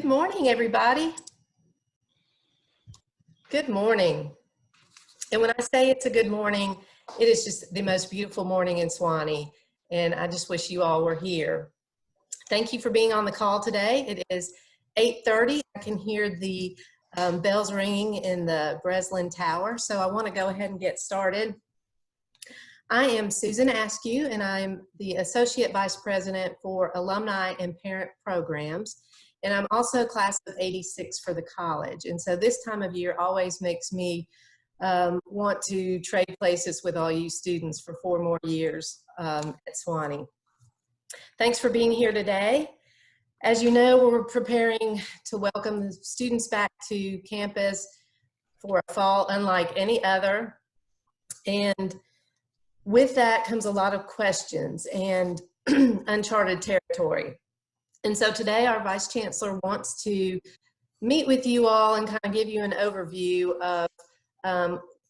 Good morning, everybody. Good morning. And when I say it's a good morning, it is just the most beautiful morning in Sewanee. And I just wish you all were here. Thank you for being on the call today. It is 8:30. I can hear the bells ringing in the Breslin Tower. So I want to go ahead and get started. I am Susan Askew, and I'm the Associate Vice President for Alumni and Parent Programs. And I'm also class of '86 for the college. And so this time of year always makes me want to trade places with all you students for 4 more years at Sewanee. Thanks for being here today. As you know, we're preparing to welcome the students back to campus for a fall unlike any other. And with that comes a lot of questions and uncharted territory. And so today our Vice Chancellor wants to meet with you all and kind of give you an overview of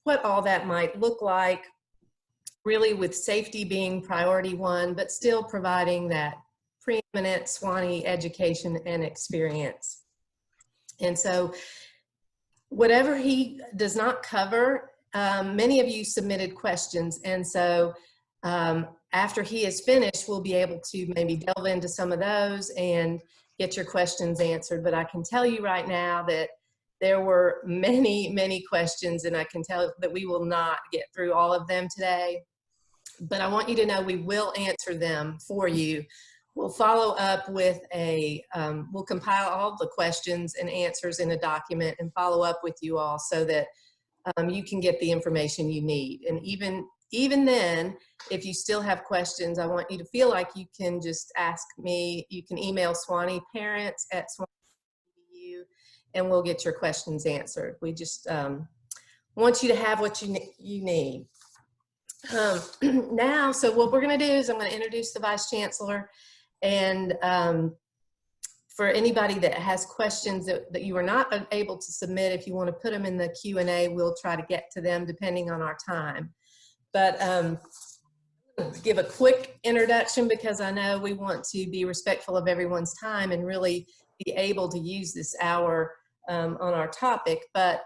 what all that might look like, really with safety being priority one, but still providing that preeminent Sewanee education and experience. And so whatever he does not cover, many of you submitted questions. And so after he is finished, we'll be able to maybe delve into some of those and get your questions answered. But I can tell you right now that there were many, many questions, and I can tell that we will not get through all of them today. But I want you to know we will answer them for you. We'll follow up with we'll compile all the questions and answers in a document and follow up with you all so that you can get the information you need. And even then, if you still have questions, I want you to feel like you can just ask me. You can email SwaneeParents@Sewanee.edu and we'll get your questions answered. We just want you to have what you need. Now, so what we're going to do is I'm going to introduce the Vice Chancellor, and for anybody that has questions that you are not able to submit, if you want to put them in the Q&A, we'll try to get to them depending on our time. But give a quick introduction because I know we want to be respectful of everyone's time and really be able to use this hour on our topic. But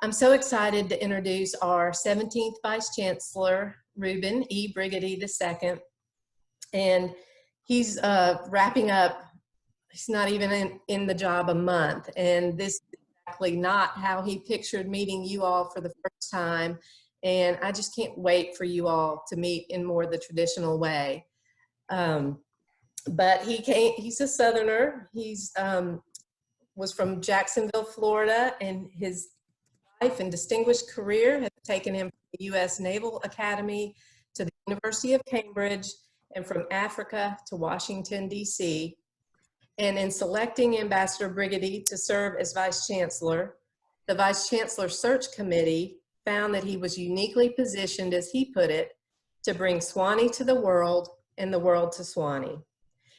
I'm so excited to introduce our 17th Vice Chancellor, Reuben E. Brigety II. And he's wrapping up, he's not even in the job a month. And this is exactly not how he pictured meeting you all for the first time. And I just can't wait for you all to meet in more the traditional way. But he's a Southerner. He's was from Jacksonville, Florida, and his life and distinguished career has taken him from the U.S. Naval Academy to the University of Cambridge and from Africa to Washington, D.C. And in selecting Ambassador Brigety to serve as Vice Chancellor, the Vice Chancellor Search Committee found that he was uniquely positioned, as he put it, to bring Sewanee to the world and the world to Sewanee.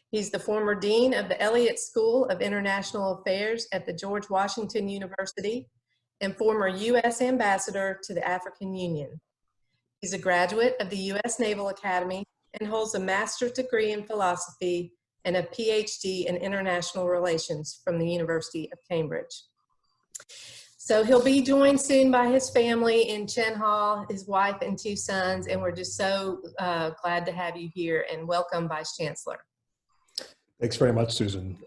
He's the former Dean of the Elliott School of International Affairs at the George Washington University and former U.S. Ambassador to the African Union. He's a graduate of the U.S. Naval Academy and holds a master's degree in philosophy and a PhD in international relations from the University of Cambridge. So he'll be joined soon by his family in Chen Hall, his wife and 2 sons, and we're just so glad to have you here, and welcome, Vice Chancellor. Thanks very much, Susan.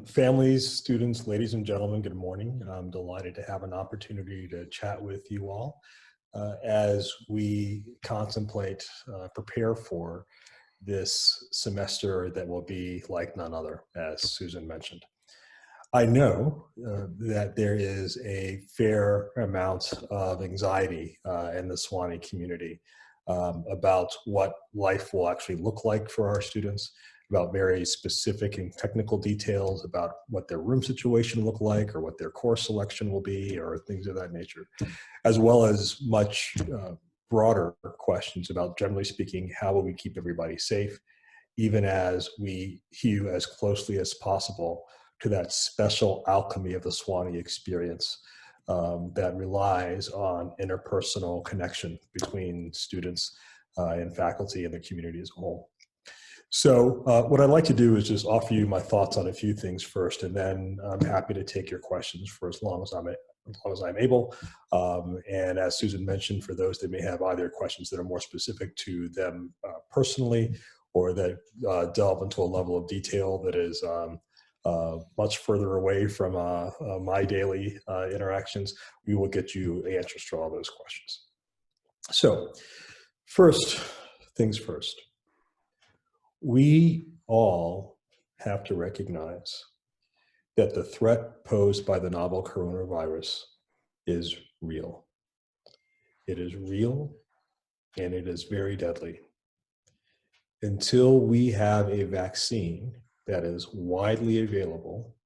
Families, students, ladies and gentlemen, good morning. I'm delighted to have an opportunity to chat with you all as we contemplate, prepare for this semester that will be like none other, as Susan mentioned. I know that there is a fair amount of anxiety in the Sewanee community about what life will actually look like for our students, about very specific and technical details about what their room situation will look like or what their course selection will be or things of that nature, as well as much broader questions about, generally speaking, how will we keep everybody safe, even as we hew as closely as possible to that special alchemy of the Sewanee experience that relies on interpersonal connection between students and faculty and the community as a whole. So what I'd like to do is just offer you my thoughts on a few things first, and then I'm happy to take your questions for as long as I'm able. And as Susan mentioned, for those that may have either questions that are more specific to them personally, or that delve into a level of detail that is much further away from my daily interactions, we will get you answers to all those questions. So first things first. We all have to recognize that the threat posed by the novel coronavirus is real. It is real, and it is very deadly. Until we have a vaccine that is widely available,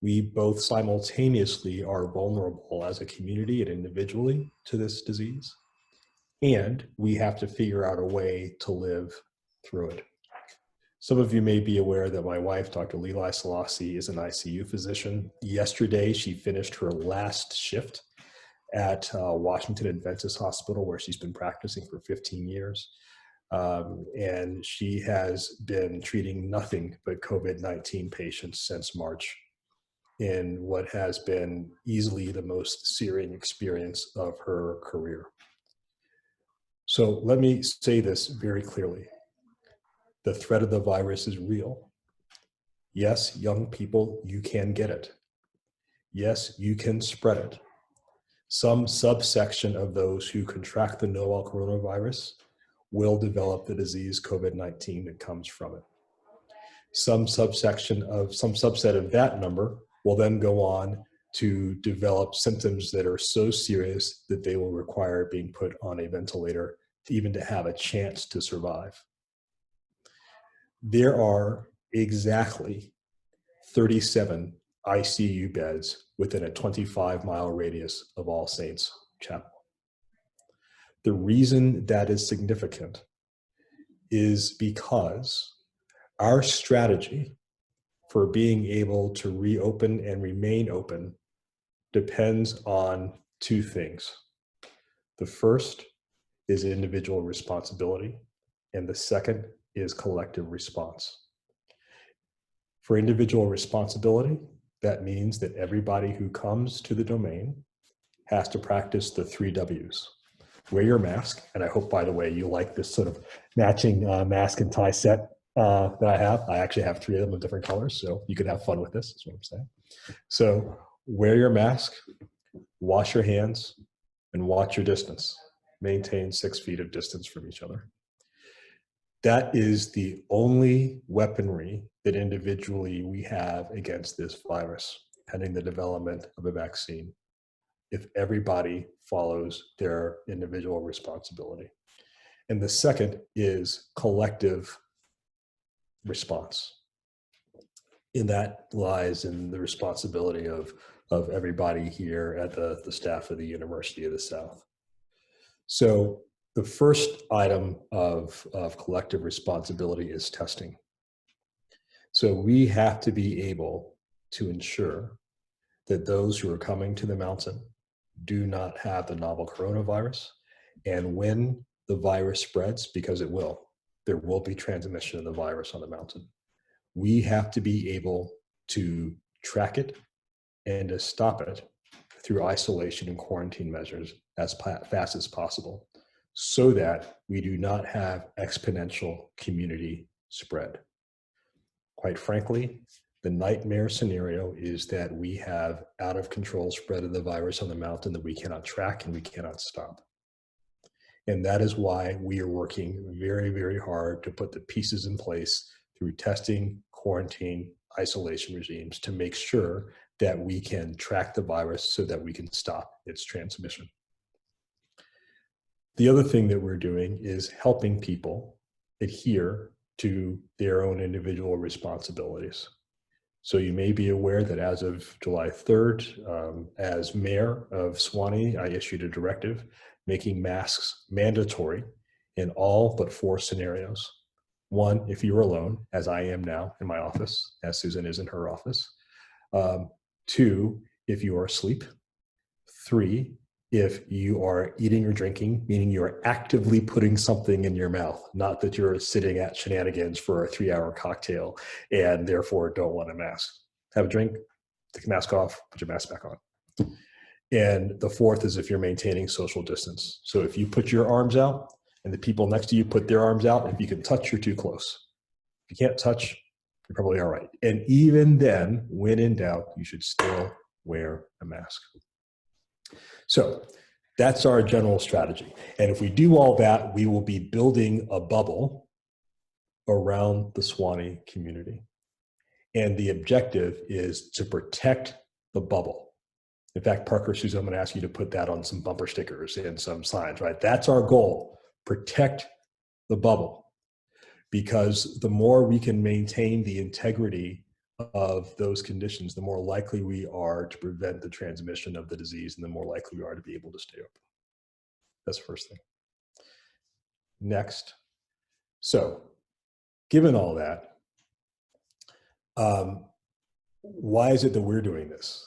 we both simultaneously are vulnerable as a community and individually to this disease, and we have to figure out a way to live through it. Some of you may be aware that my wife, Dr. Leela Selassie, is an ICU physician. Yesterday, she finished her last shift at Washington Adventist Hospital, where she's been practicing for 15 years. And she has been treating nothing but COVID-19 patients since March, in what has been easily the most searing experience of her career. So let me say this very clearly. The threat of the virus is real. Yes, young people, you can get it. Yes, you can spread it. Some subsection of those who contract the novel coronavirus will develop the disease COVID-19 that comes from it. Some subset of that number will then go on to develop symptoms that are so serious that they will require being put on a ventilator even to have a chance to survive. There are exactly 37 ICU beds within a 25-mile radius of All Saints Chapel. The reason that is significant is because our strategy for being able to reopen and remain open depends on two things. The first is individual responsibility, and the second is collective response. For individual responsibility, that means that everybody who comes to the domain has to practice the 3 W's. Wear your mask, and I hope, by the way, you like this sort of matching mask and tie set that I have. I actually have 3 of them of different colors, so you could have fun with this, is what I'm saying. So wear your mask, wash your hands, and watch your distance. Maintain 6 feet of distance from each other. That is the only weaponry that individually we have against this virus, pending the development of a vaccine, if everybody follows their individual responsibility. And the second is collective response. And that lies in the responsibility of everybody here at the staff of the University of the South. So the first item of collective responsibility is testing. So we have to be able to ensure that those who are coming to the mountain do not have the novel coronavirus. And when the virus spreads, because it will, there will be transmission of the virus on the mountain. We have to be able to track it and to stop it through isolation and quarantine measures as fast as possible, so that we do not have exponential community spread. Quite frankly, the nightmare scenario is that we have out of control spread of the virus on the mountain that we cannot track and we cannot stop. And that is why we are working very, very hard to put the pieces in place through testing, quarantine, isolation regimes to make sure that we can track the virus so that we can stop its transmission. The other thing that we're doing is helping people adhere to their own individual responsibilities. So you may be aware that as of July 3rd, as mayor of Sewanee, I issued a directive making masks mandatory in all but 4 scenarios. 1, if you're alone, as I am now in my office, as Susan is in her office. 2, if you are asleep. 3, if you are eating or drinking, meaning you are actively putting something in your mouth, not that you're sitting at shenanigans for a 3-hour cocktail and therefore don't want a mask. Have a drink, take the mask off, put your mask back on. And the fourth is if you're maintaining social distance. So if you put your arms out and the people next to you put their arms out, if you can touch, you're too close. If you can't touch, you're probably all right. And even then, when in doubt, you should still wear a mask. So that's our general strategy. And if we do all that, we will be building a bubble around the Sewanee community. And the objective is to protect the bubble. In fact, Parker, Susan, I'm going to ask you to put that on some bumper stickers and some signs, right? That's our goal, protect the bubble. Because the more we can maintain the integrity of those conditions, the more likely we are to prevent the transmission of the disease and the more likely we are to be able to stay open. That's the first thing. Next. So, given all that, why is it that we're doing this?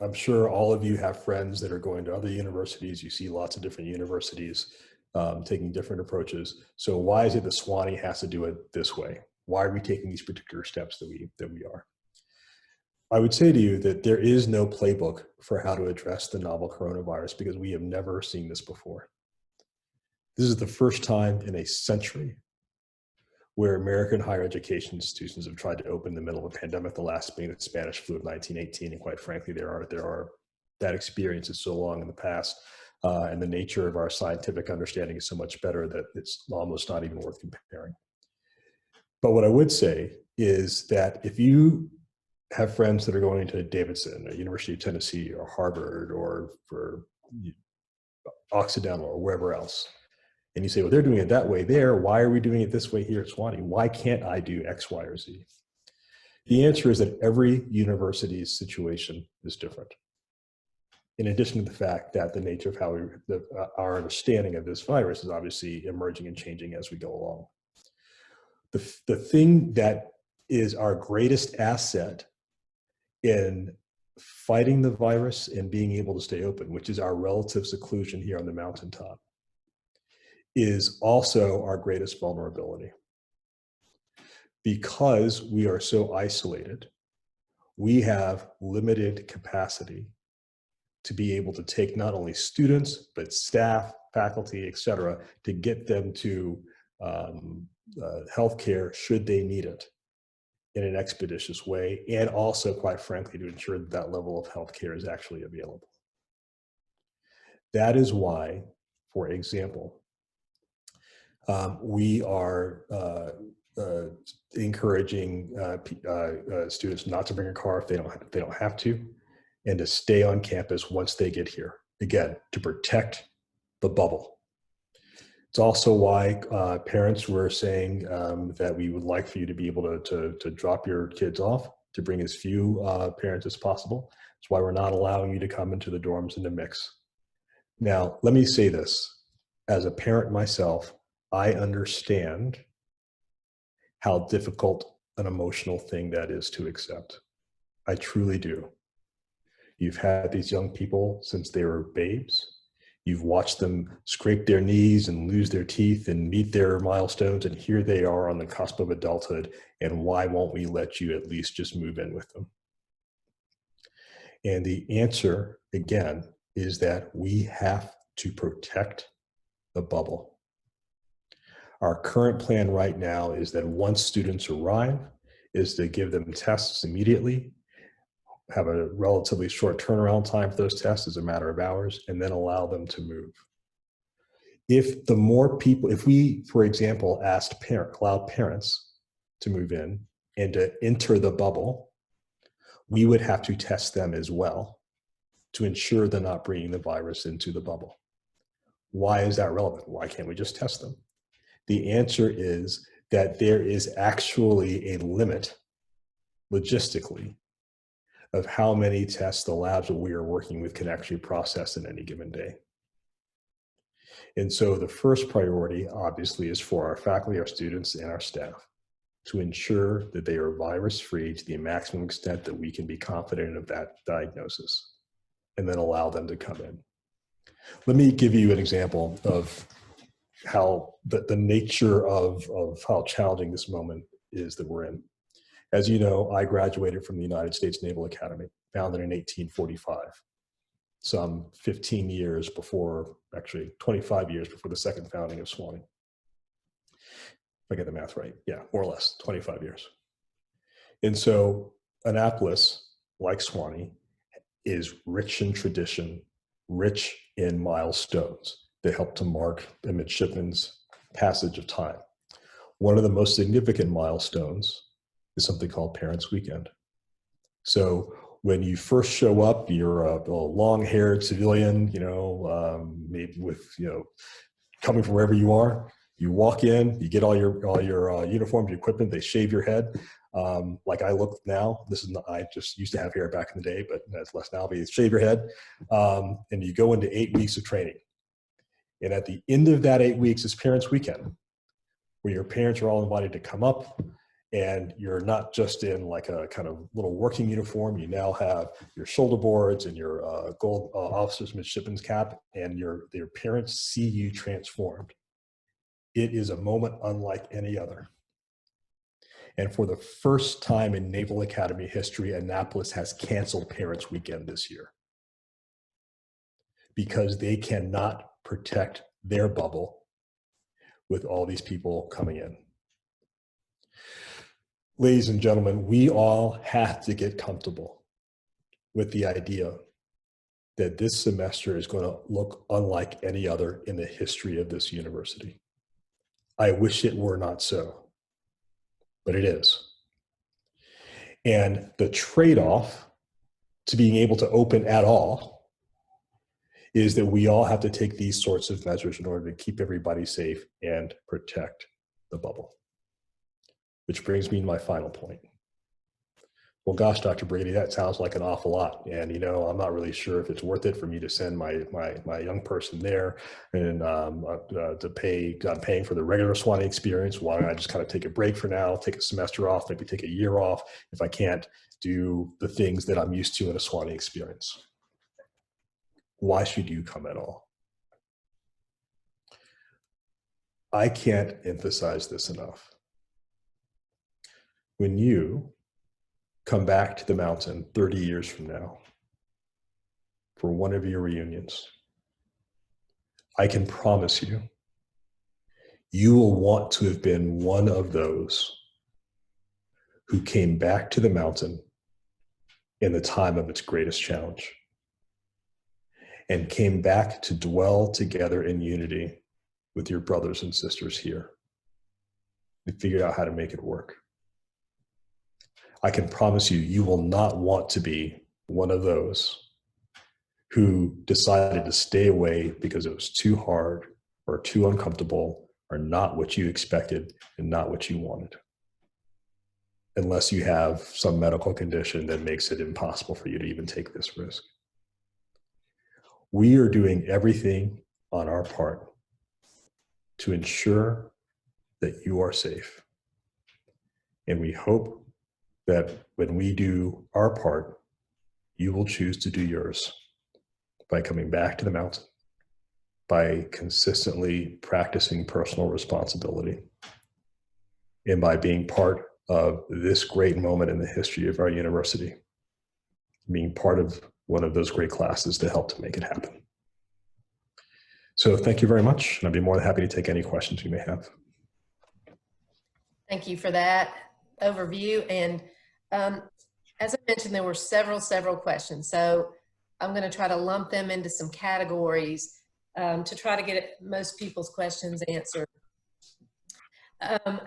I'm sure all of you have friends that are going to other universities. You see lots of different universities taking different approaches. So why is it that Sewanee has to do it this way? Why are we taking these particular steps that we are? I would say to you that there is no playbook for how to address the novel coronavirus because we have never seen this before. This is the first time in a century where American higher education institutions have tried to open in the middle of a pandemic, the last being the Spanish flu of 1918. And quite frankly, that experience is so long in the past, and the nature of our scientific understanding is so much better that it's almost not even worth comparing. But what I would say is that if you have friends that are going to Davidson or University of Tennessee or Harvard or for Occidental or wherever else, and you say, well, they're doing it that way there, why are we doing it this way here at Sewanee? Why can't I do X, Y, or Z? The answer is that every university's situation is different. In addition to the fact that the nature of how our understanding of this virus is obviously emerging and changing as we go along. The thing that is our greatest asset in fighting the virus and being able to stay open, which is our relative seclusion here on the mountaintop, is also our greatest vulnerability. Because we are so isolated, we have limited capacity to be able to take not only students, but staff, faculty, et cetera, to get them to healthcare should they need it in an expeditious way, and also, quite frankly, to ensure that that level of healthcare is actually available. That is why, for example, we are encouraging students not to bring a car if they don't have to, and to stay on campus once they get here. Again, to protect the bubble. It's also why parents were saying that we would like for you to be able to drop your kids off, to bring as few parents as possible. That's why we're not allowing you to come into the dorms and to mix. Now, let me say this. As a parent myself, I understand how difficult an emotional thing that is to accept. I truly do. You've had these young people since they were babes. You've watched them scrape their knees and lose their teeth and meet their milestones, and here they are on the cusp of adulthood, and why won't we let you at least just move in with them? And the answer, again, is that we have to protect the bubble. Our current plan right now is that once students arrive, is to give them tests immediately, have a relatively short turnaround time for those tests as a matter of hours, and then allow them to move. If the more people, if we, for example, allowed parents to move in and to enter the bubble, we would have to test them as well to ensure they're not bringing the virus into the bubble. Why is that relevant? Why can't we just test them? The answer is that there is actually a limit, logistically, of how many tests the labs that we are working with can actually process in any given day. And so the first priority, obviously, is for our faculty, our students, and our staff to ensure that they are virus-free to the maximum extent that we can be confident of that diagnosis, and then allow them to come in. Let me give you an example of how the nature of how challenging this moment is that we're in. As you know, I graduated from the United States Naval Academy, founded in 1845, some 15 years before, actually 25 years before the second founding of Sewanee. If I get the math right, yeah, more or less 25 years. And so Annapolis, like Sewanee, is rich in tradition, rich in milestones that help to mark the midshipman's passage of time. One of the most significant milestones is something called Parents' Weekend. So when you first show up, you're a long-haired civilian, maybe with, coming from wherever you are. You walk in, you get all your uniforms, your equipment. They shave your head, like I look now. This is not, I just used to have hair back in the day, but that's less now. But you shave your head, and you go into 8 weeks of training. And at the end of that 8 weeks is Parents' Weekend, where your parents are all invited to come up. And you're not just in like a kind of little working uniform. You now have your shoulder boards and your gold officer's midshipman's cap, and your parents see you transformed. It is a moment unlike any other. And for the first time in Naval Academy history, Annapolis has canceled Parents' Weekend this year because they cannot protect their bubble with all these people coming in. Ladies and gentlemen, we all have to get comfortable with the idea that this semester is going to look unlike any other in the history of this university. I wish it were not so, but it is. And the trade-off to being able to open at all is that we all have to take these sorts of measures in order to keep everybody safe and protect the bubble. Which brings me to my final point. Well, gosh, Dr. Brigety, that sounds like an awful lot. And, I'm not really sure if it's worth it for me to send my young person there and I'm paying for the regular Sewanee experience. Why don't I just kind of take a break for now, take a semester off, maybe take a year off if I can't do the things that I'm used to in a Sewanee experience? Why should you come at all? I can't emphasize this enough. When you come back to the mountain 30 years from now for one of your reunions, I can promise you, you will want to have been one of those who came back to the mountain in the time of its greatest challenge and came back to dwell together in unity with your brothers and sisters here and figured out how to make it work. I can promise you, you will not want to be one of those who decided to stay away because it was too hard or too uncomfortable or not what you expected and not what you wanted. Unless you have some medical condition that makes it impossible for you to even take this risk. We are doing everything on our part to ensure that you are safe. And we hope that when we do our part, you will choose to do yours by coming back to the mountain, by consistently practicing personal responsibility, and by being part of this great moment in the history of our university, being part of one of those great classes to help to make it happen. So thank you very much, and I'd be more than happy to take any questions you may have. Thank you for that overview. And as I mentioned, there were several questions. So I'm going to try to lump them into some categories to try to get most people's questions answered.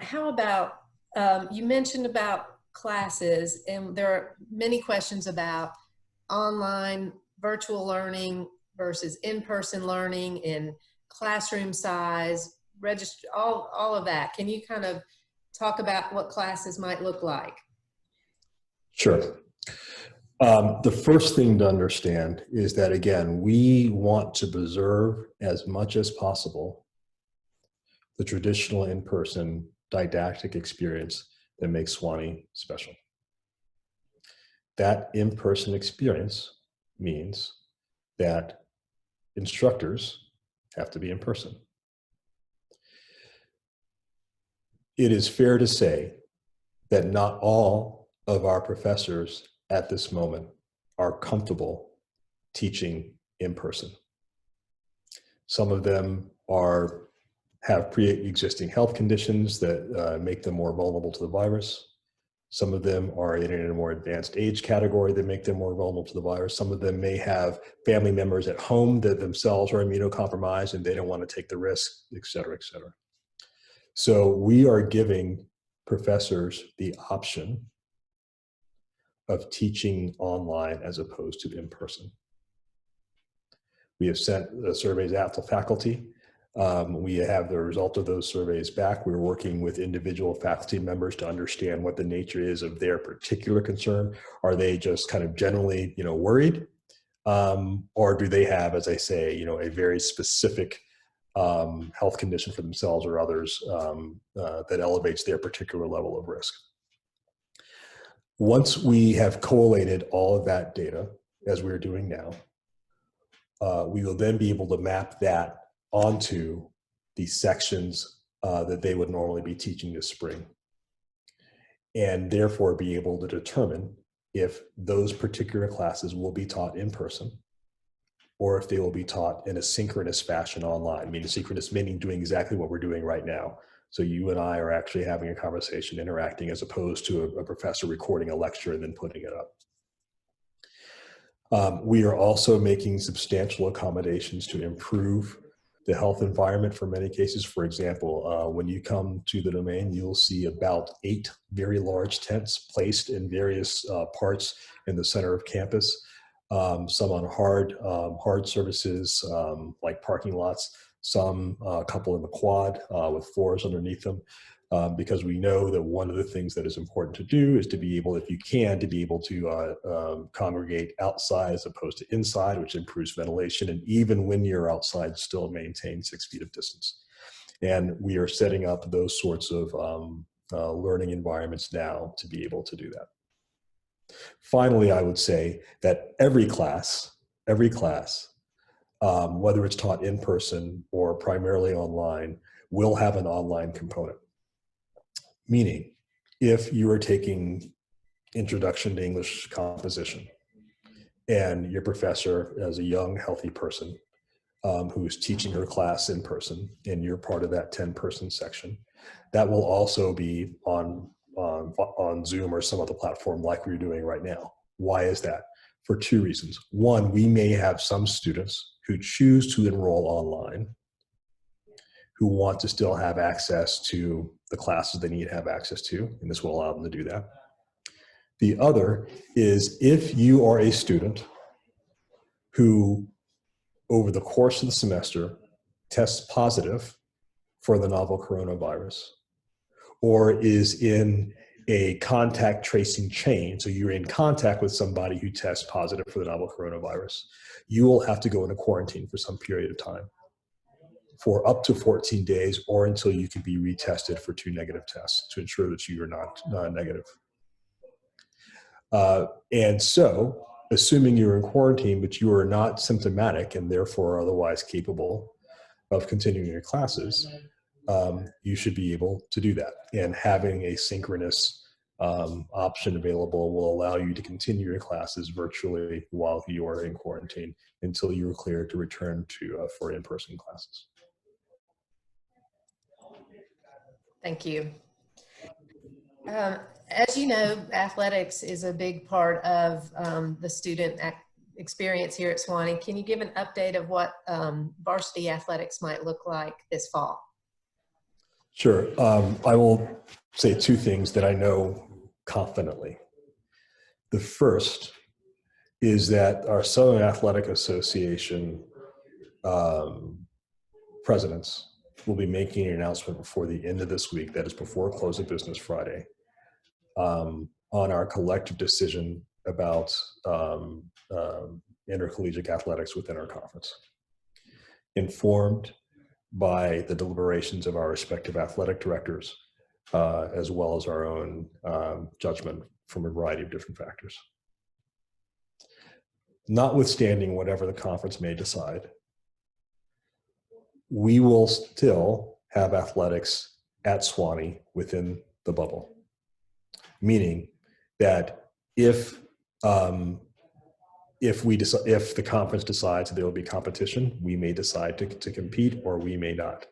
How about, you mentioned about classes, and there are many questions about online virtual learning versus in-person learning and classroom size, all of that. Can you kind of talk about what classes might look like? Sure. The first thing to understand is that, again, we want to preserve as much as possible the traditional in-person didactic experience that makes Sewanee special. That in-person experience means that instructors have to be in person. It is fair to say that not all of our professors at this moment are comfortable teaching in person. Some of them have pre-existing health conditions that make them more vulnerable to the virus. Some of them are in a more advanced age category that make them more vulnerable to the virus. Some of them may have family members at home that themselves are immunocompromised and they don't want to take the risk, et cetera, et cetera. So we are giving professors the option of teaching online as opposed to in person. We have sent the surveys out to faculty. We have the result of those surveys back. We're working with individual faculty members to understand what the nature is of their particular concern. Are they just kind of generally, worried? Or do they have, as I say, a very specific health condition for themselves or others that elevates their particular level of risk? Once we have collated all of that data, as we're doing now, we will then be able to map that onto the sections that they would normally be teaching this spring, and therefore be able to determine if those particular classes will be taught in person or if they will be taught in a synchronous fashion online. I mean, synchronous meaning doing exactly what we're doing right now. So you and I are actually having a conversation, interacting, as opposed to a professor recording a lecture and then putting it up. We are also making substantial accommodations to improve the health environment for many cases. For example, when you come to the domain, you'll see about 8 very large tents placed in various parts in the center of campus. Some on hard surfaces like parking lots, some a couple in the quad with floors underneath them. Because we know that one of the things that is important to do is to be able, if you can, to be able to congregate outside as opposed to inside, which improves ventilation. And even when you're outside, still maintain 6 feet of distance. And we are setting up those sorts of learning environments now to be able to do that. Finally, I would say that every class, whether it's taught in person or primarily online, will have an online component. Meaning, if you are taking Introduction to English Composition and your professor, as a young, healthy person who is teaching her class in person, and you're part of that 10-person section, that will also be on Zoom or some other platform like we're doing right now. Why is that? For 2 reasons. One, we may have some students who choose to enroll online who want to still have access to the classes they need to have access to, and this will allow them to do that. The other is if you are a student who, over the course of the semester, tests positive for the novel coronavirus, or is in a contact tracing chain, so you're in contact with somebody who tests positive for the novel coronavirus, you will have to go into quarantine for some period of time, for up to 14 days, or until you can be retested for 2 negative tests to ensure that you are not negative. And so, assuming you're in quarantine, but you are not symptomatic and therefore otherwise capable of continuing your classes, you should be able to do that. And having a synchronous option available will allow you to continue your classes virtually while you are in quarantine until you're cleared to return to for in-person classes. Thank you. As you know, athletics is a big part of the student experience here at Sewanee. Can you give an update of what varsity athletics might look like this fall? Sure. I will say 2 things that I know confidently. The first is that our Southern Athletic Association presidents will be making an announcement before the end of this week, that is before close of business Friday, on our collective decision about intercollegiate athletics within our conference, informed by the deliberations of our respective athletic directors, as well as our own judgment from a variety of different factors. Notwithstanding whatever the conference may decide, we will still have athletics at Sewanee within the bubble. Meaning that if the conference decides there will be competition, we may decide to compete or we may not.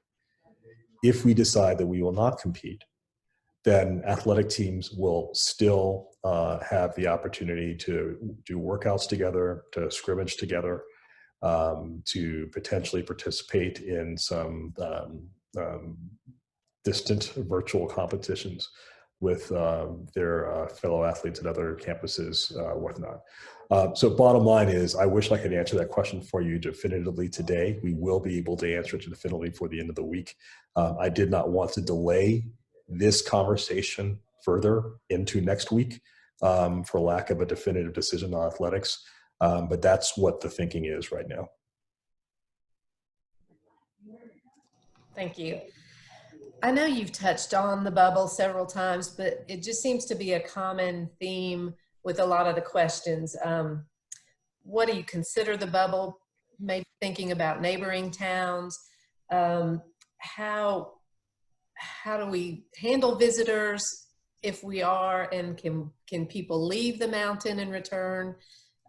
If we decide that we will not compete, then athletic teams will still have the opportunity to do workouts together, to scrimmage together, to potentially participate in some distant virtual competitions with their fellow athletes at other campuses, whatnot. So bottom line is, I wish I could answer that question for you definitively today. We will be able to answer it definitively for the end of the week. I did not want to delay this conversation further into next week for lack of a definitive decision on athletics. But that's what the thinking is right now. Thank you. I know you've touched on the bubble several times, but it just seems to be a common theme with a lot of the questions. What do you consider the bubble? Maybe thinking about neighboring towns. How do we handle visitors if we are, and can people leave the mountain and return?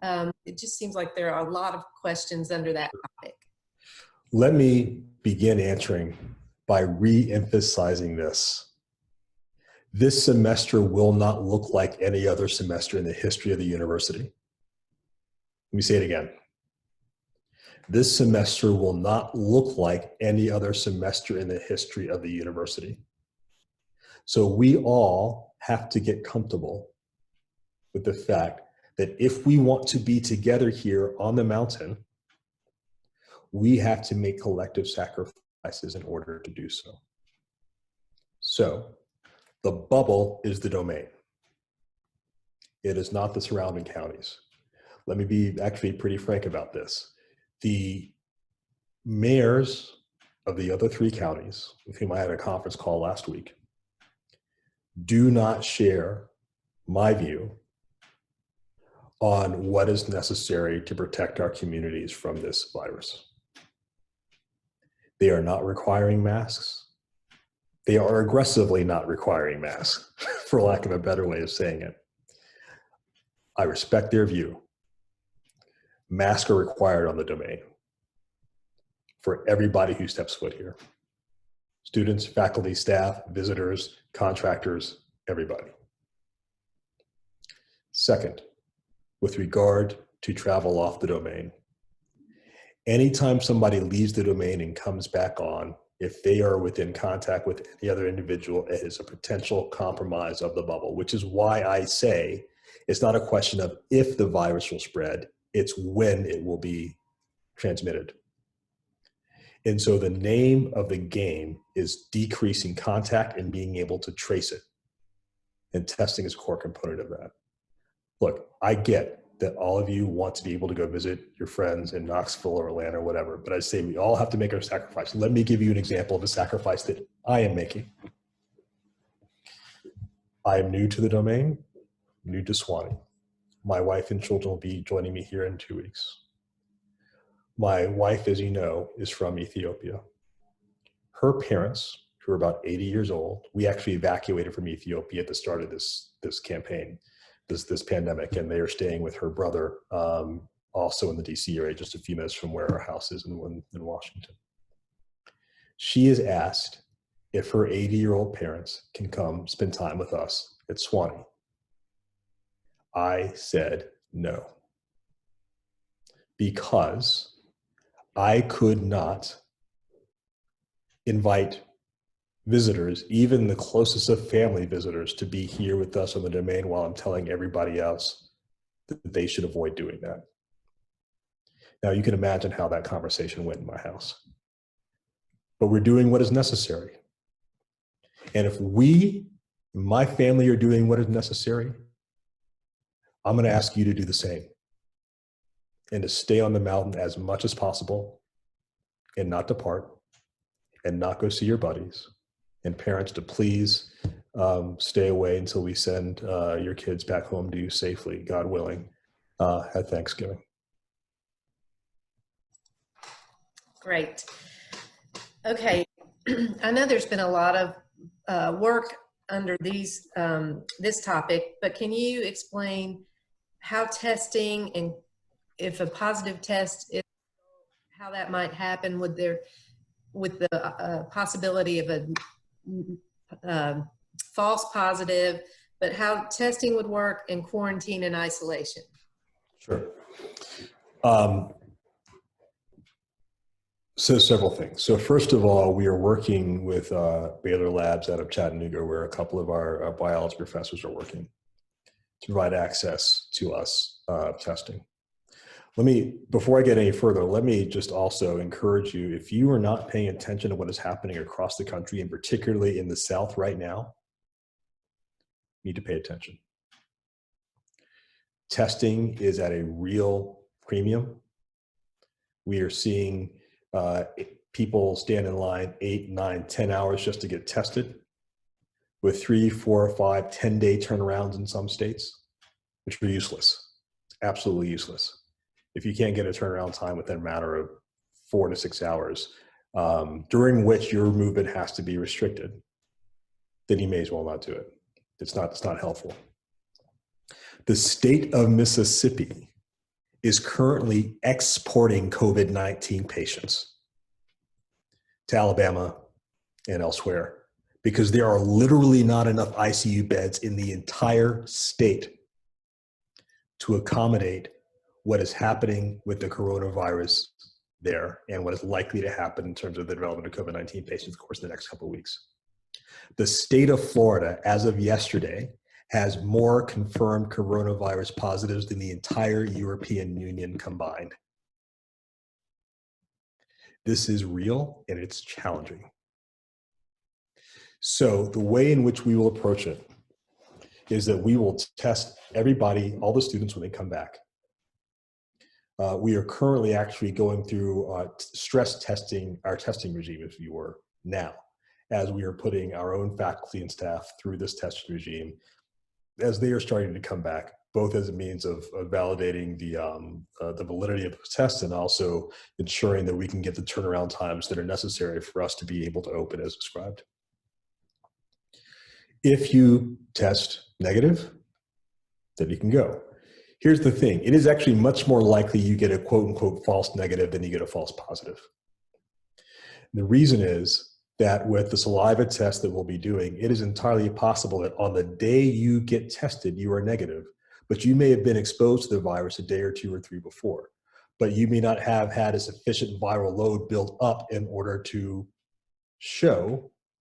It just seems like there are a lot of questions under that topic. Let me begin answering by re-emphasizing this. This semester will not look like any other semester in the history of the university. Let me say it again. This semester will not look like any other semester in the history of the university. So we all have to get comfortable with the fact that if we want to be together here on the mountain, we have to make collective sacrifices in order to do so. So the bubble is the domain. It is not the surrounding counties. Let me be actually pretty frank about this. The mayors of the other 3 counties, with whom I had a conference call last week, do not share my view on what is necessary to protect our communities from this virus. They are not requiring masks. They are aggressively not requiring masks, for lack of a better way of saying it. I respect their view. Masks are required on the domain for everybody who steps foot here. Students, faculty, staff, visitors, contractors, everybody. Second, with regard to travel off the domain, anytime somebody leaves the domain and comes back on, if they are within contact with any other individual, it is a potential compromise of the bubble, which is why I say it's not a question of if the virus will spread, it's when it will be transmitted. And so the name of the game is decreasing contact and being able to trace it. And testing is a core component of that. Look, I get that all of you want to be able to go visit your friends in Knoxville or Atlanta or whatever, but I say we all have to make our sacrifice. Let me give you an example of a sacrifice that I am making. I am new to the domain, new to Sewanee. My wife and children will be joining me here in 2 weeks. My wife, as you know, is from Ethiopia. Her parents, who are about 80 years old, we actually evacuated from Ethiopia at the start of this campaign, this pandemic, and they are staying with her brother, also in the DC area, just a few minutes from where our house is in Washington. She is asked if her 80-year-old parents can come spend time with us at Sewanee. I said no, because I could not invite visitors, even the closest of family visitors, to be here with us on the domain while I'm telling everybody else that they should avoid doing that. Now you can imagine how that conversation went in my house. But we're doing what is necessary. And if we, my family, are doing what is necessary, I'm going to ask you to do the same. And to stay on the mountain as much as possible and not depart and not go see your buddies. And parents, to please stay away until we send your kids back home to you safely, God willing, at Thanksgiving. Great. Okay, I know there's been a lot of work under this topic, but can you explain how testing and if a positive test is, how that might happen with the possibility of a false positive, but how testing would work in quarantine and isolation? Sure. So several things. So first of all, we are working with Baylor Labs out of Chattanooga, where a couple of our biology professors are working to provide access to us testing. Before I get any further, let me just also encourage you, if you are not paying attention to what is happening across the country, and particularly in the South right now, you need to pay attention. Testing is at a real premium. We are seeing people stand in line 8, 9, 10 hours just to get tested, with 3, 4, 5, 10-day turnarounds in some states, which are useless, absolutely useless. If you can't get a turnaround time within a matter of 4 to 6 hours, during which your movement has to be restricted, then you may as well not do it. It's not helpful. The state of Mississippi is currently exporting COVID-19 patients to Alabama and elsewhere because there are literally not enough ICU beds in the entire state to accommodate what is happening with the coronavirus there and what is likely to happen in terms of the development of COVID-19 patients, of course, in the next couple of weeks. The state of Florida, as of yesterday, has more confirmed coronavirus positives than the entire European Union combined. This is real and it's challenging. So the way in which we will approach it is that we will test everybody, all the students, when they come back. We are currently actually going through stress testing, our testing regime, if you were, now, as we are putting our own faculty and staff through this testing regime, as they are starting to come back, both as a means of validating the validity of the test and also ensuring that we can get the turnaround times that are necessary for us to be able to open as described. If you test negative, then you can go. Here's the thing. It is actually much more likely you get a quote unquote false negative than you get a false positive. The reason is that with the saliva test that we'll be doing, it is entirely possible that on the day you get tested, you are negative, but you may have been exposed to the virus a day or 2 or 3 before, but you may not have had a sufficient viral load built up in order to show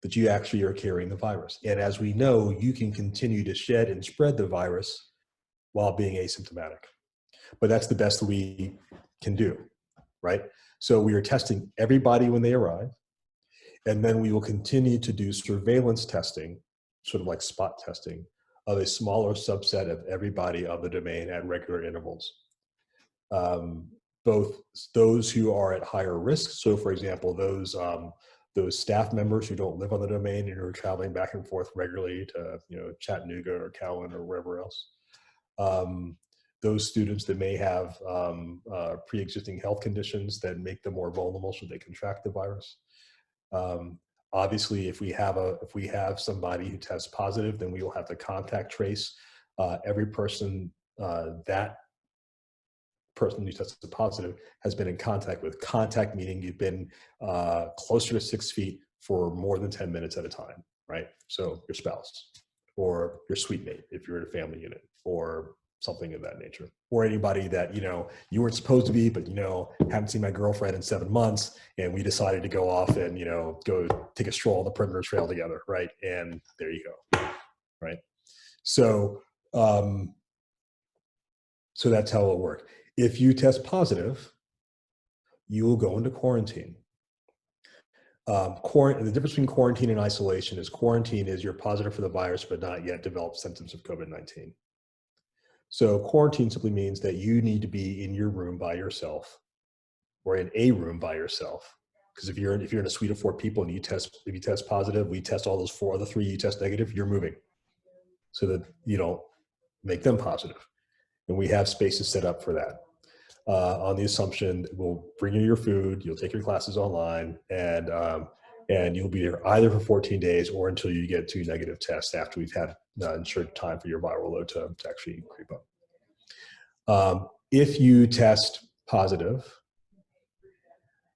that you actually are carrying the virus. And as we know, you can continue to shed and spread the virus while being asymptomatic. But that's the best we can do, right? So we are testing everybody when they arrive, and then we will continue to do surveillance testing, sort of like spot testing, of a smaller subset of everybody on the domain at regular intervals. Both those who are at higher risk, so for example, those staff members who don't live on the domain and are traveling back and forth regularly to Chattanooga or Cowan or wherever else. Those students that may have pre-existing health conditions that make them more vulnerable should they contract the virus. Obviously, if we have somebody who tests positive, then we will have to contact trace every person that person who tested positive has been in contact with. Contact meaning you've been closer to 6 feet for more than 10 minutes at a time, right? So your spouse or your suite mate if you're in a family unit or something of that nature, or anybody that you weren't supposed to be, but haven't seen my girlfriend in 7 months, and we decided to go off and go take a stroll on the perimeter trail together, right? And there you go, right? So so that's how it'll work. If you test positive, you will go into quarantine. The difference between quarantine and isolation is quarantine is you're positive for the virus but not yet developed symptoms of COVID-19. So quarantine simply means that you need to be in your room by yourself, or in a room by yourself. Because if you're in a suite of 4 people and if you test positive, we test all those 4 other 3, you test negative, you're moving, so that you don't make them positive. And we have spaces set up for that. on the assumption that we'll bring you your food, you'll take your classes online, and you'll be there either for 14 days or until you get 2 negative tests after we've had ensured time for your viral load to actually creep up. If you test positive,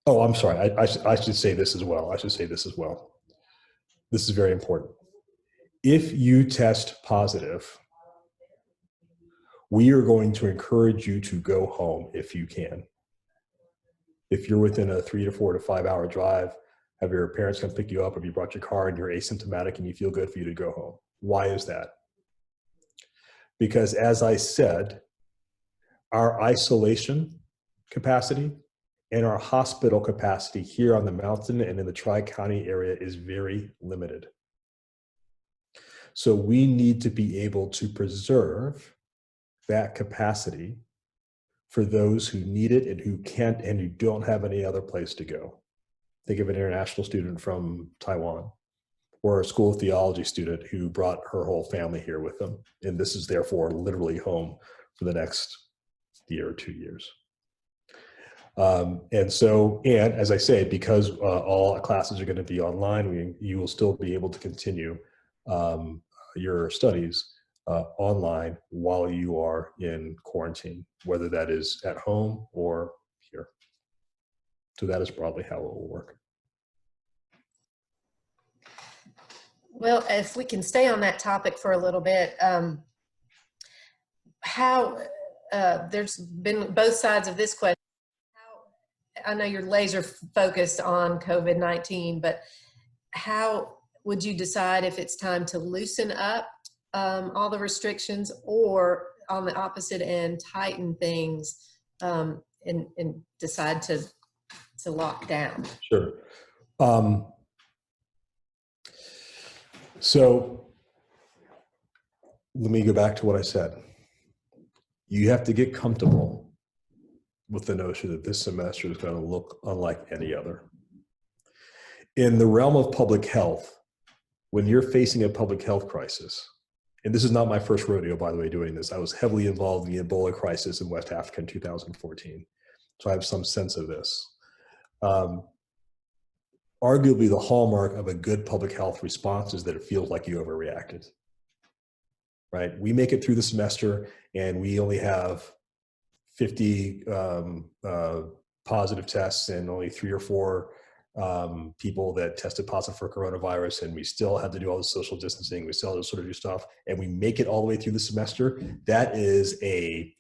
oh, I'm sorry, I should say this as well. This is very important. If you test positive, we are going to encourage you to go home if you can. If you're within a 3 to 4 to 5 hour drive, have your parents come pick you up, if you brought your car and you're asymptomatic and you feel good, for you to go home. Why is that? Because as I said, our isolation capacity and our hospital capacity here on the mountain and in the Tri-County area is very limited. So we need to be able to preserve that capacity for those who need it and who can't and who don't have any other place to go. Think of an international student from Taiwan, or a school of theology student who brought her whole family here with them. And this is therefore literally home for the next year or 2 years. And as I say, because all classes are going to be online, you will still be able to continue your studies online while you are in quarantine, whether that is at home or here. So that is probably how it will work. Well, if we can stay on that topic for a little bit, there's been both sides of this question. I know you're laser focused on COVID-19, but how would you decide if it's time to loosen up all the restrictions, or on the opposite end, tighten things and decide to lock down? Sure. So let me go back to what I said. You have to get comfortable with the notion that this semester is going to look unlike any other. In the realm of public health, when you're facing a public health crisis, and this is not my first rodeo, by the way, doing this. I was heavily involved in the Ebola crisis in West Africa in 2014. So I have some sense of this. Arguably, the hallmark of a good public health response is that it feels like you overreacted, right? We make it through the semester and we only have 50 positive tests and only 3 or 4 people that tested positive for coronavirus, and we still have to do all the social distancing, we still have to sort of do stuff, and we make it all the way through the semester. That is a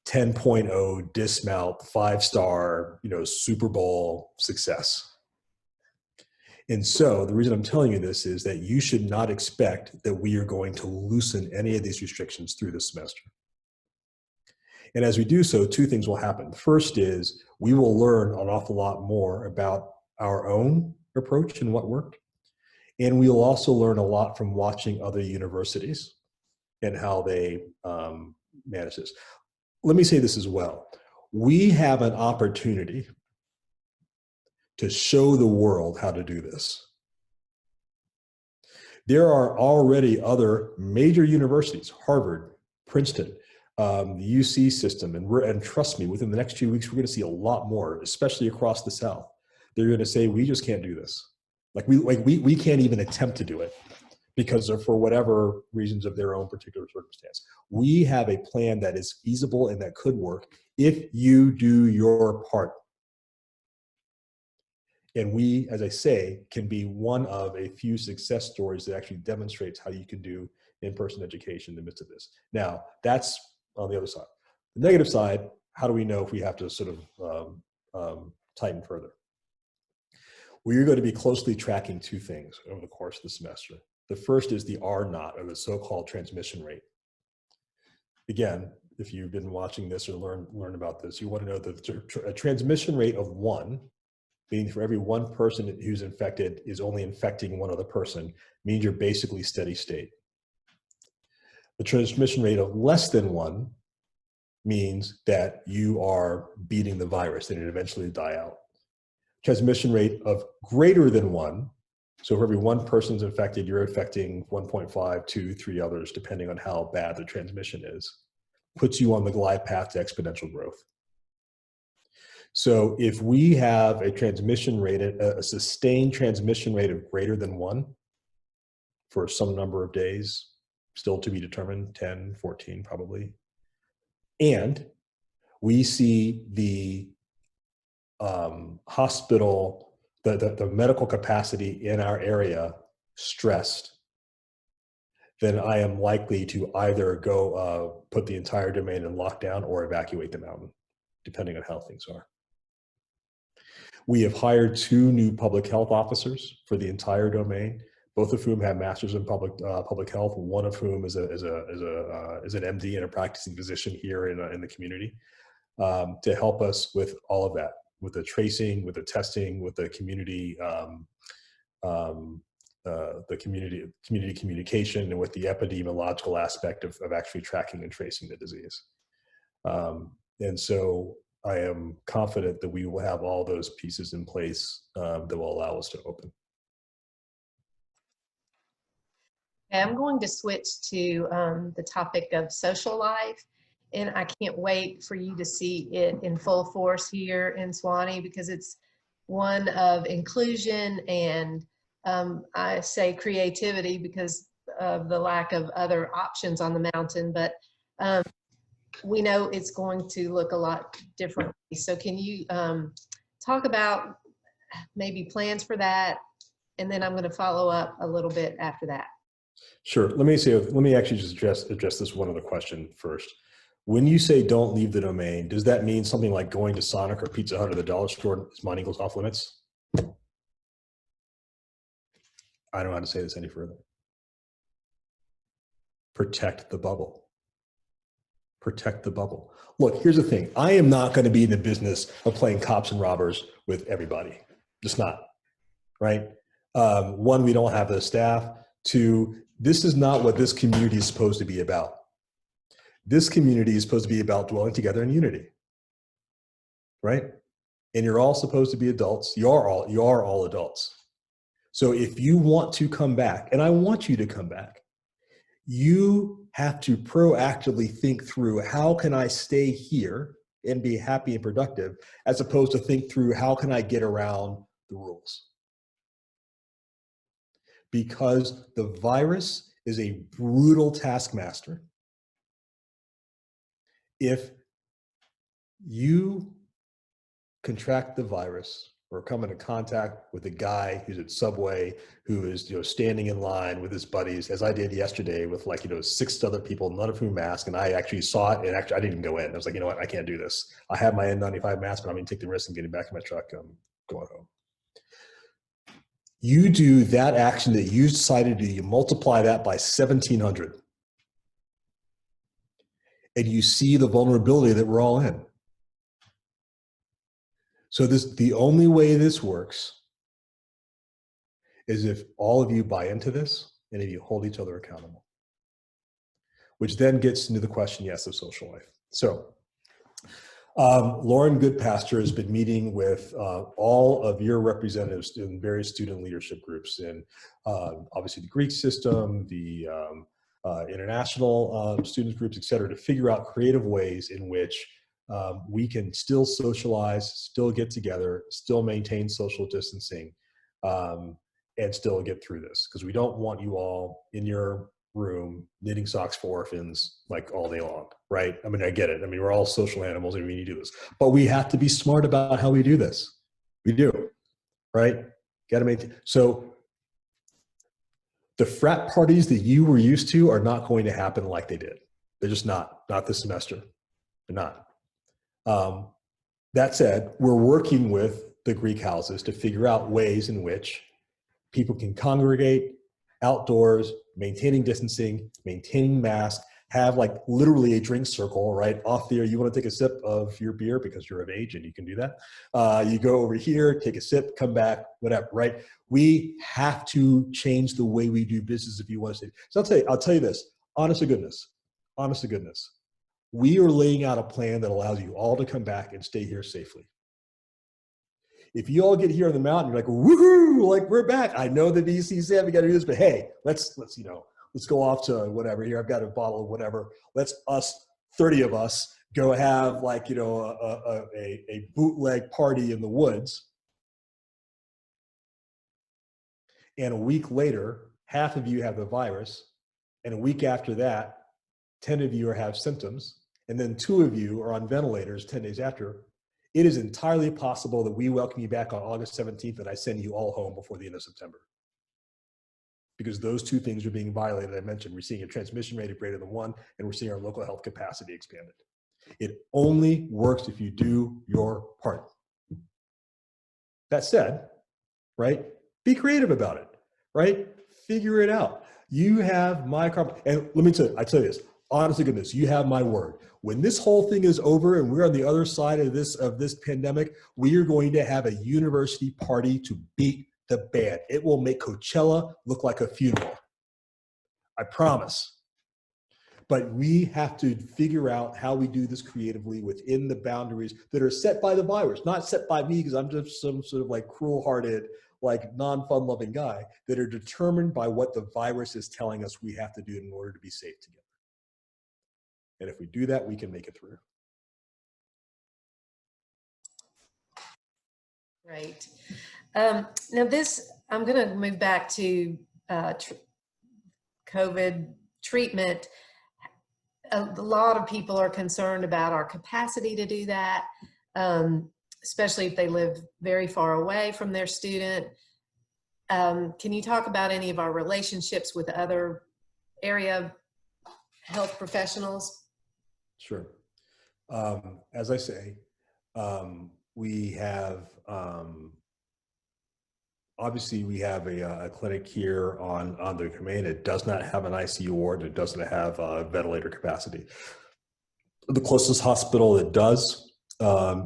10.0 dismount, 5-star, Super Bowl success. And so the reason I'm telling you this is that you should not expect that we are going to loosen any of these restrictions through the semester. And as we do so, 2 things will happen. First is we will learn an awful lot more about our own approach and what worked. And we will also learn a lot from watching other universities and how they manage this. Let me say this as well. We have an opportunity to show the world how to do this. There are already other major universities, Harvard, Princeton, the UC system, and trust me, within the next few weeks, we're going to see a lot more, especially across the South. They're going to say, we just can't do this. We can't even attempt to do it because of, for whatever reasons of their own particular circumstance. We have a plan that is feasible and that could work if you do your part. And we, as I say, can be one of a few success stories that actually demonstrates how you can do in-person education in the midst of this. Now, that's on the other side. The negative side, how do we know if we have to sort of tighten further? We're going to be closely tracking 2 things over the course of the semester. The first is the R0, or the so-called transmission rate. Again, if you've been watching this or learn about this, you want to know that a transmission rate of 1, meaning for every 1 person who's infected is only infecting 1 other person, means you're basically steady state. The transmission rate of less than 1 means that you are beating the virus and it eventually die out. Transmission rate of greater than 1, so for every 1 person's infected, you're infecting 1.5, 2, 3 others, depending on how bad the transmission is, puts you on the glide path to exponential growth. So if we have a transmission rate, a sustained transmission rate of greater than 1 for some number of days, still to be determined, 10, 14 probably, and we see the hospital, the medical capacity in our area stressed, then I am likely to either go put the entire domain in lockdown or evacuate the mountain, depending on how things are. We have hired 2 new public health officers for the entire domain, both of whom have masters in public health. One of whom is an MD and a practicing physician here in the community, to help us with all of that, with the tracing, with the testing, with the community community communication, and with the epidemiological aspect of actually tracking and tracing the disease. And so I am confident that we will have all those pieces in place that will allow us to open. I'm going to switch to the topic of social life. And I can't wait for you to see it in full force here in Sewanee, because it's one of inclusion and I say creativity because of the lack of other options on the mountain, but we know it's going to look a lot differently. So can you talk about maybe plans for that? And then I'm going to follow up a little bit after that. Sure. Let me actually just address this one other question first. When you say don't leave the domain, does that mean something like going to Sonic or Pizza Hut or the dollar store is money goes off limits? I don't know how to say this any further. Protect the bubble. Protect the bubble. Look, here's the thing. I am not going to be in the business of playing cops and robbers with everybody. Just not, right? One, we don't have the staff. 2, this is not what this community is supposed to be about. This community is supposed to be about dwelling together in unity, right? And you're all supposed to be adults. You are all adults. So if you want to come back, and I want you to come back, you have to proactively think through, how can I stay here and be happy and productive, as opposed to think through, how can I get around the rules? Because the virus is a brutal taskmaster. If you contract the virus or come into contact with a guy who's at Subway, who is standing in line with his buddies, as I did yesterday with 6 other people, none of whom masked, and I actually saw it, and actually I didn't even go in. I was like, you know what, I can't do this. I have my N95 mask, but I'm going to take the risk of getting back in my truck. I'm going home. You do that action that you decided to do, you multiply that by 1,700. And you see the vulnerability that we're all in. So the only way this works is if all of you buy into this and if you hold each other accountable, which then gets into the question, yes, of social life. So Lauren Goodpasture has been meeting with all of your representatives in various student leadership groups, and obviously the Greek system, the international students groups, et cetera, to figure out creative ways in which we can still socialize, still get together, still maintain social distancing, and still get through this. Because we don't want you all in your room knitting socks for orphans all day long, right? I mean, I get it. I mean, we're all social animals and we need to do this. But we have to be smart about how we do this. We do, right? Got to maintain. So the frat parties that you were used to are not going to happen like they did. They're just not this semester. They're not. That said, we're working with the Greek houses to figure out ways in which people can congregate outdoors, maintaining distancing, maintaining masks, have literally a drink circle, right? Off there, you want to take a sip of your beer because you're of age and you can do that. You go over here, take a sip, come back, whatever, right? We have to change the way we do business if you want to say. So I'll tell you this, honest to goodness, we are laying out a plan that allows you all to come back and stay here safely. If you all get here on the mountain, you're like, woohoo, we're back. I know the VC said we got to do this, but hey, let's go off to whatever here. I've got a bottle of whatever. Let's 30 of us go have like, you know, a bootleg party in the woods. And a week later, half of you have the virus. And a week after that, 10 of you have symptoms. And then 2 of you are on ventilators 10 days after. It is entirely possible that we welcome you back on August 17th and I send you all home before the end of September. Because those 2 things are being violated. I mentioned we're seeing a transmission rate of greater than 1, and we're seeing our local health capacity expanded. It only works if you do your part. That said, right, be creative about it, right? Figure it out. You have my and let me tell you, I tell you this, honest to goodness, you have my word. When this whole thing is over and we're on the other side of this pandemic, we are going to have a university party to beat the band. It will make Coachella look like a funeral. I promise. But we have to figure out how we do this creatively within the boundaries that are set by the virus, not set by me because I'm just some sort of like cruel-hearted, like non-fun-loving guy, that are determined by what the virus is telling us we have to do in order to be safe together. And if we do that, we can make it through. Right. Now this, I'm going to move back to COVID treatment. A lot of people are concerned about our capacity to do that, especially if they live very far away from their student. Can you talk about any of our relationships with other area health professionals? Sure. As I say, we have, obviously we have a clinic here on the domain. It does not have an ICU ward. It doesn't have ventilator capacity. The closest hospital that does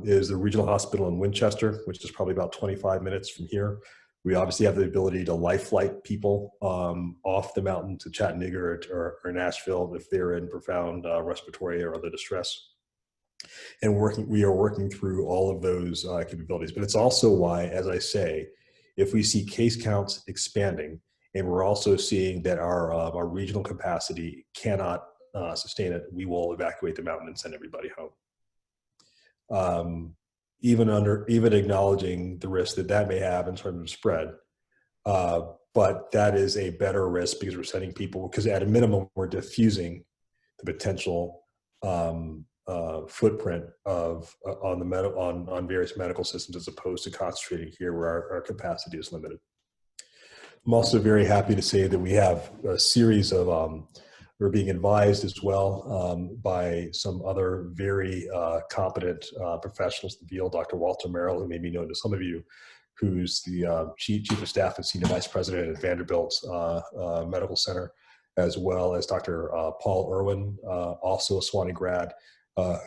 is the regional hospital in Winchester, which is probably about 25 minutes from here. We obviously have the ability to life flight people off the mountain to Chattanooga or Nashville if they're in profound respiratory or other distress. And we are working through all of those capabilities. But it's also why, as I say, if we see case counts expanding, and we're also seeing that our regional capacity cannot sustain it, we will evacuate the mountain and send everybody home. Even acknowledging the risk that may have in terms of spread. But that is a better risk because we're sending people, because at a minimum, we're diffusing the potential footprint of on various medical systems as opposed to concentrating here where our capacity is limited. I'm also very happy to say that we have a series of, we're being advised as well by some other very competent professionals in the field, Dr. Walter Merrill, who may be known to some of you, who's the chief of staff and senior vice president at Vanderbilt Medical Center, as well as Dr. Paul Irwin, also a Sewanee grad,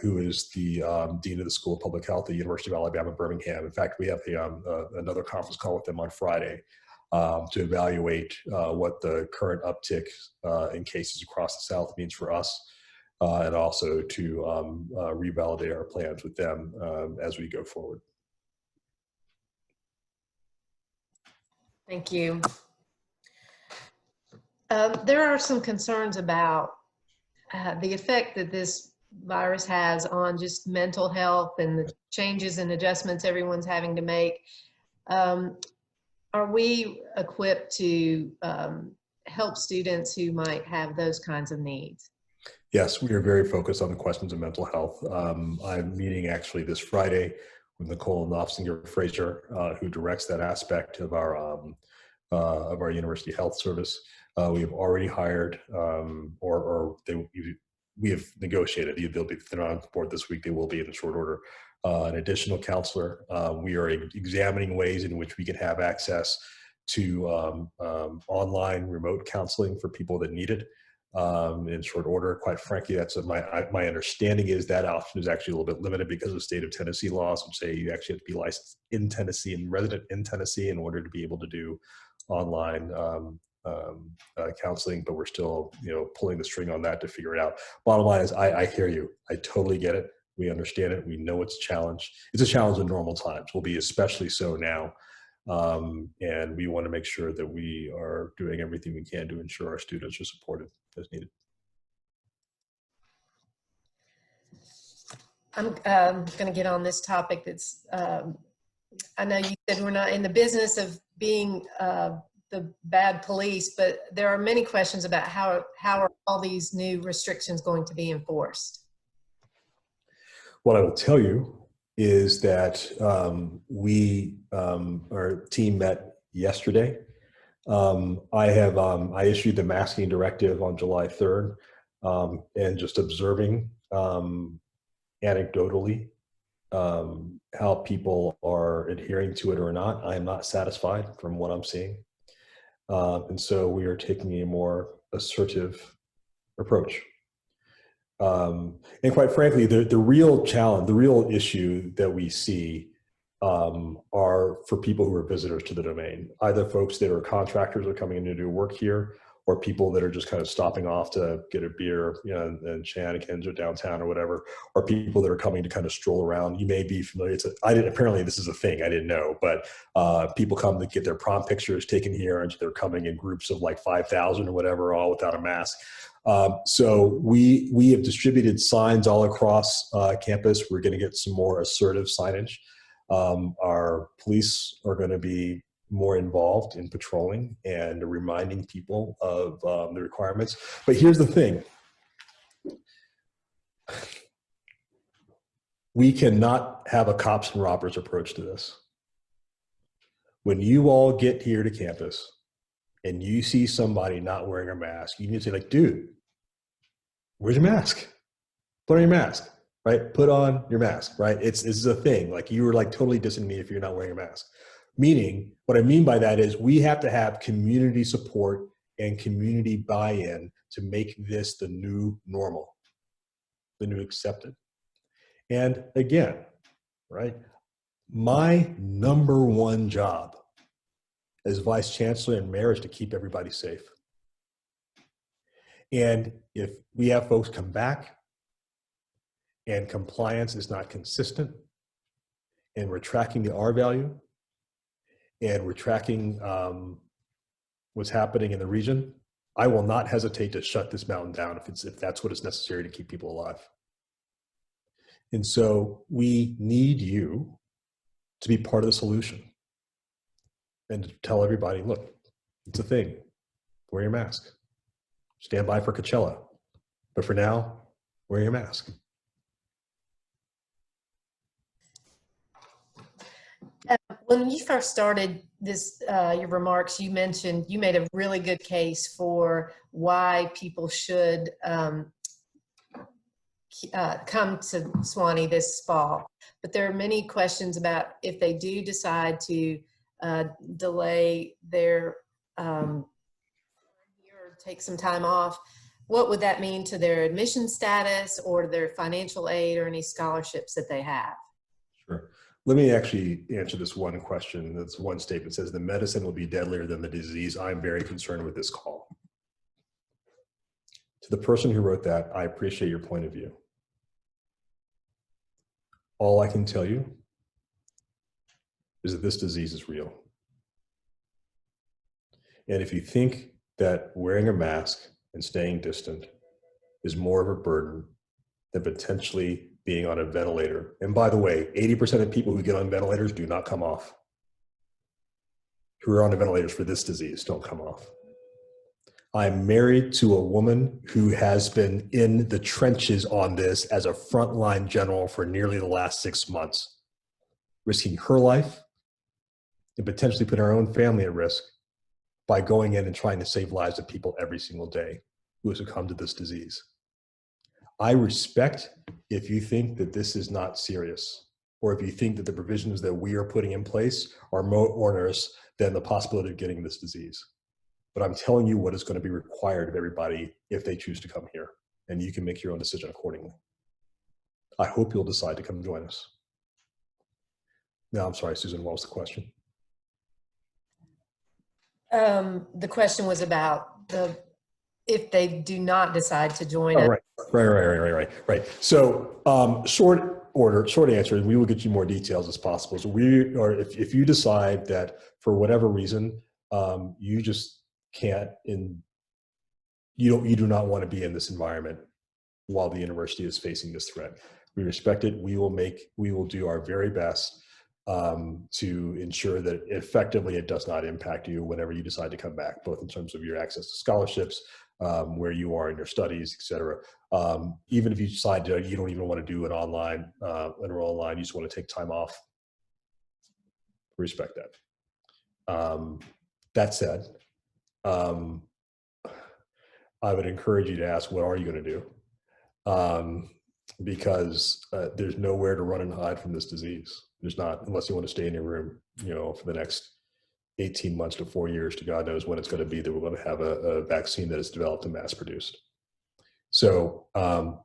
who is the dean of the School of Public Health at the University of Alabama, Birmingham. In fact, we have another conference call with them on Friday to evaluate what the current uptick in cases across the South means for us, and also to revalidate our plans with them as we go forward. Thank you. There are some concerns about the effect that this virus has on just mental health and the changes and adjustments everyone's having to make. Are we equipped to help students who might have those kinds of needs? Yes, we are very focused on the questions of mental health. I'm meeting actually this Friday with Nicole Nofsinger-Fraser, who directs that aspect of our university health service. We have already hired, we have negotiated the ability, if they're on board this week, they will be in short order, an additional counselor. We are examining ways in which we can have access to online remote counseling for people that need it in short order. Quite frankly, that's my understanding is that option is actually a little bit limited because of the state of Tennessee laws, which say you actually have to be licensed in Tennessee and resident in Tennessee in order to be able to do online counseling, but we're still, pulling the string on that to figure it out. Bottom line is, I hear you. I totally get it. We understand it. We know it's a challenge. It's a challenge in normal times. Will be especially so now. And we want to make sure that we are doing everything we can to ensure our students are supported as needed. I'm going to get on this topic that's, I know you said we're not in the business of being the bad police, but there are many questions about how are all these new restrictions going to be enforced? What I will tell you is that our team met yesterday. I issued the masking directive on July 3rd, and just observing anecdotally how people are adhering to it or not, I am not satisfied from what I'm seeing. And so we are taking a more assertive approach. And quite frankly, the real challenge, the real issue that we see are for people who are visitors to the domain, either folks that are contractors or coming in to do work here, or people that are just kind of stopping off to get a beer, you know, and shenanigans or downtown or whatever, or people that are coming to kind of stroll around. You may be familiar. Apparently this is a thing. I didn't know, but people come to get their prom pictures taken here, and they're coming in groups of like 5,000 or whatever, all without a mask. So we have distributed signs all across campus. We're going to get some more assertive signage. Our police are going to be more involved in patrolling and reminding people of the requirements. But here's the thing. We cannot have a cops and robbers approach to this. When you all get here to campus and you see somebody not wearing a mask, you need to say like, dude, where's your mask? Put on your mask, right? Put on your mask, right? This is a thing. Like, you were like totally dissing me if you're not wearing a mask. Meaning, what I mean by that is we have to have community support and community buy-in to make this the new normal, the new accepted. And again, right, my number one job as Vice Chancellor and Mayor is to keep everybody safe. And if we have folks come back and compliance is not consistent, and we're tracking the R value, and we're tracking what's happening in the region, I will not hesitate to shut this mountain down if that's what is necessary to keep people alive. And so we need you to be part of the solution and to tell everybody, look, it's a thing. Wear your mask. Stand by for Coachella. But for now, wear your mask. When you first started this, your remarks, you mentioned you made a really good case for why people should come to Sewanee this fall. But there are many questions about if they do decide to delay their or take some time off, what would that mean to their admission status or their financial aid or any scholarships that they have? Sure. Let me actually answer this one question. That's one statement. It says the medicine will be deadlier than the disease. I'm very concerned with this call. To the person who wrote that, I appreciate your point of view. All I can tell you is that this disease is real. And if you think that wearing a mask and staying distant is more of a burden than potentially being on a ventilator. And by the way, 80% of people who get on ventilators do not come off. Who are on the ventilators for this disease don't come off. I'm married to a woman who has been in the trenches on this as a frontline general for nearly the last 6 months, risking her life and potentially putting our own family at risk by going in and trying to save lives of people every single day who have succumbed to this disease. I respect if you think that this is not serious, or if you think that the provisions that we are putting in place are more onerous than the possibility of getting this disease. But I'm telling you what is going to be required of everybody if they choose to come here, and you can make your own decision accordingly. I hope you'll decide to come join us. Now, I'm sorry, Susan, what was the question? The question was about if they do not decide to join us. Right. So short answer, and we will get you more details as possible. So if you decide that for whatever reason, you just can't, you do not want to be in this environment while the university is facing this threat, We respect it. We will do our very best to ensure that effectively it does not impact you whenever you decide to come back, both in terms of your access to scholarships, where you are in your studies, et cetera. Even if you decide you don't even want to do an online, enroll online, you just want to take time off, respect that. That said, I would encourage you to ask, what are you going to do? Because there's nowhere to run and hide from this disease. There's not, unless you want to stay in your room, for the next 18 months to 4 years to God knows when it's going to be that we're going to have a vaccine that is developed and mass produced. So,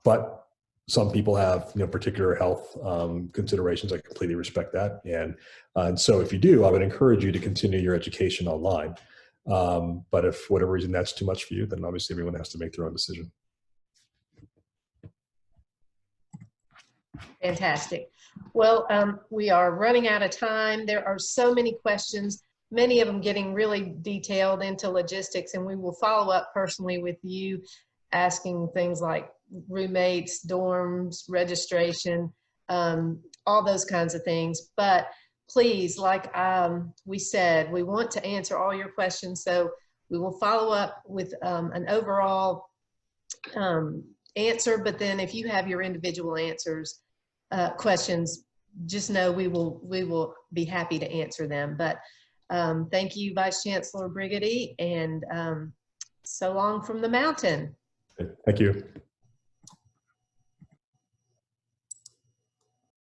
but some people have, particular health considerations. I completely respect that. And so if you do, I would encourage you to continue your education online. But if for whatever reason that's too much for you, then obviously everyone has to make their own decision. Fantastic. Well, we are running out of time. There are so many questions, many of them getting really detailed into logistics, and we will follow up personally with you, asking things like roommates, dorms, registration, all those kinds of things. But please, like we said, we want to answer all your questions. So we will follow up with an overall answer, but then if you have your individual questions, just know we will be happy to answer them. But thank you, Vice-Chancellor Brigety, and so long from the mountain. Thank you.